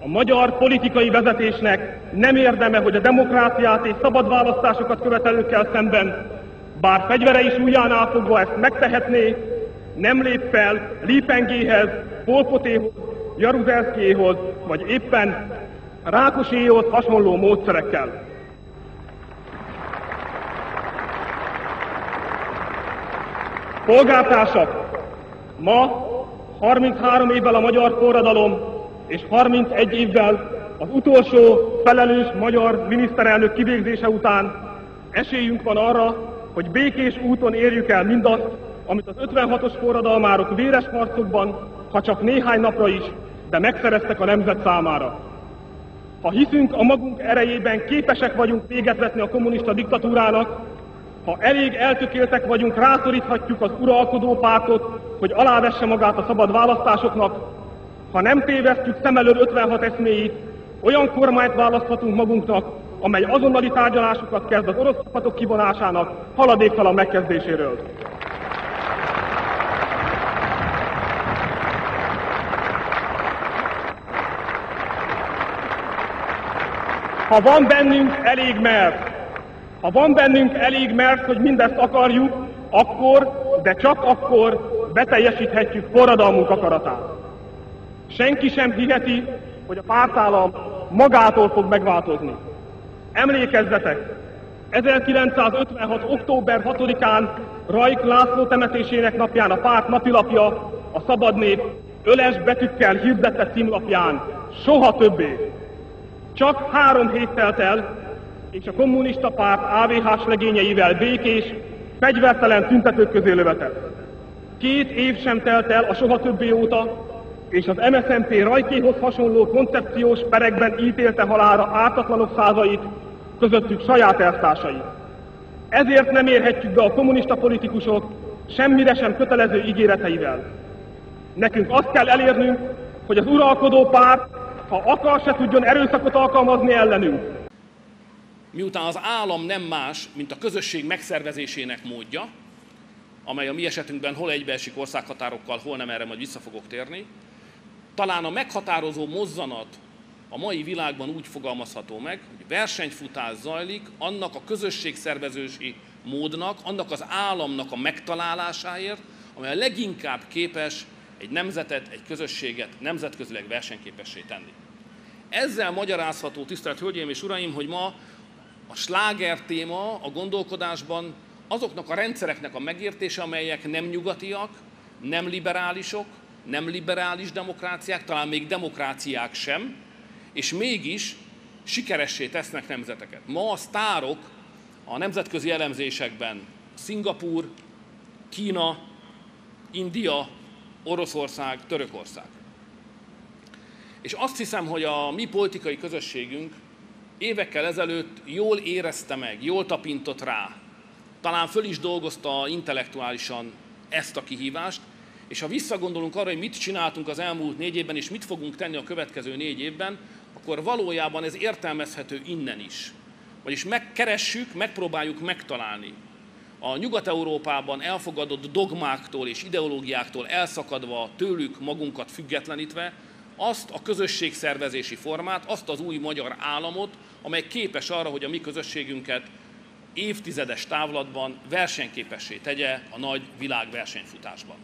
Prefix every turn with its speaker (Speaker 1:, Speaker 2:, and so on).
Speaker 1: A magyar politikai vezetésnek nem érdeme, hogy a demokráciát és szabad választásokat követelőkkel szemben, bár fegyvere is ujjánál fogva ezt megtehetné, nem lép fel Lipengéhez, Pol Potéhoz, Jaruzelszkéhoz, vagy éppen Rákoséhoz hasonló módszerekkel. Polgártársak, ma 33 évvel a magyar forradalom és 31 évvel az utolsó felelős magyar miniszterelnök kivégzése után esélyünk van arra, hogy békés úton érjük el mindazt, amit az 56-os forradalmárok véres harcokban, ha csak néhány napra is, de megszereztek a nemzet számára. Ha hiszünk a magunk erejében, képesek vagyunk véget vetni a kommunista diktatúrának, ha elég eltökéltek vagyunk, rászoríthatjuk az uralkodó pártot, hogy alávesse magát a szabad választásoknak, ha nem tévesztjük szem elől 56 eszméit, olyan kormányt választhatunk magunknak, amely azonnali tárgyalásokat kezd az orosz csapatok kivonásának haladéktalan megkezdéséről. Ha van bennünk elég mert, hogy mindezt akarjuk, akkor, de csak akkor beteljesíthetjük forradalmunk akaratát. Senki sem hiheti, hogy a pártállam magától fog megváltozni. Emlékezzetek! 1956. október 6-án Rajk László temetésének napján a párt napilapja, a Szabad Nép öles betűkkel hirdette címlapján: soha többé! Csak 3 hét telt el, és a kommunista párt AVH-s legényeivel békés, fegyvertelen tüntetők közé lövetett. 2 év sem telt el a soha többé óta, és az MSZNP Rajkéhoz hasonló koncepciós perekben ítélte halálra ártatlanok százait, közöttük saját elvtársait. Ezért nem érhetjük be a kommunista politikusok semmire sem kötelező ígéreteivel. Nekünk azt kell elérnünk, hogy az uralkodó párt, ha akar, se tudjon erőszakot alkalmazni ellenünk.
Speaker 2: Miután az állam nem más, mint a közösség megszervezésének módja, amely a mi esetünkben hol egybeesik országhatárokkal, hol nem, erre majd vissza fogok térni, talán a meghatározó mozzanat a mai világban úgy fogalmazható meg, hogy versenyfutás zajlik annak a közösségszervezési módnak, annak az államnak a megtalálásáért, amely a leginkább képes egy nemzetet, egy közösséget nemzetközileg versenyképessé tenni. Ezzel magyarázható, tisztelt Hölgyeim és Uraim, hogy ma a sláger téma a gondolkodásban azoknak a rendszereknek a megértése, amelyek nem nyugatiak, nem liberálisok, nem liberális demokráciák, talán még demokráciák sem, és mégis sikeressé tesznek nemzeteket. Ma a sztárok a nemzetközi elemzésekben Szingapúr, Kína, India, Oroszország, Törökország. És azt hiszem, hogy a mi politikai közösségünk évekkel ezelőtt jól érezte meg, jól tapintott rá, talán föl is dolgozta intellektuálisan ezt a kihívást, és ha visszagondolunk arra, hogy mit csináltunk az elmúlt 4 évben, és mit fogunk tenni a következő 4 évben, akkor valójában ez értelmezhető innen is. Vagyis megkeressük, megpróbáljuk megtalálni a Nyugat-Európában elfogadott dogmáktól és ideológiáktól elszakadva, tőlük magunkat függetlenítve, azt a közösségszervezési formát, azt az új magyar államot, amely képes arra, hogy a mi közösségünket évtizedes távlatban versenyképessé tegye a nagy világversenyfutásban.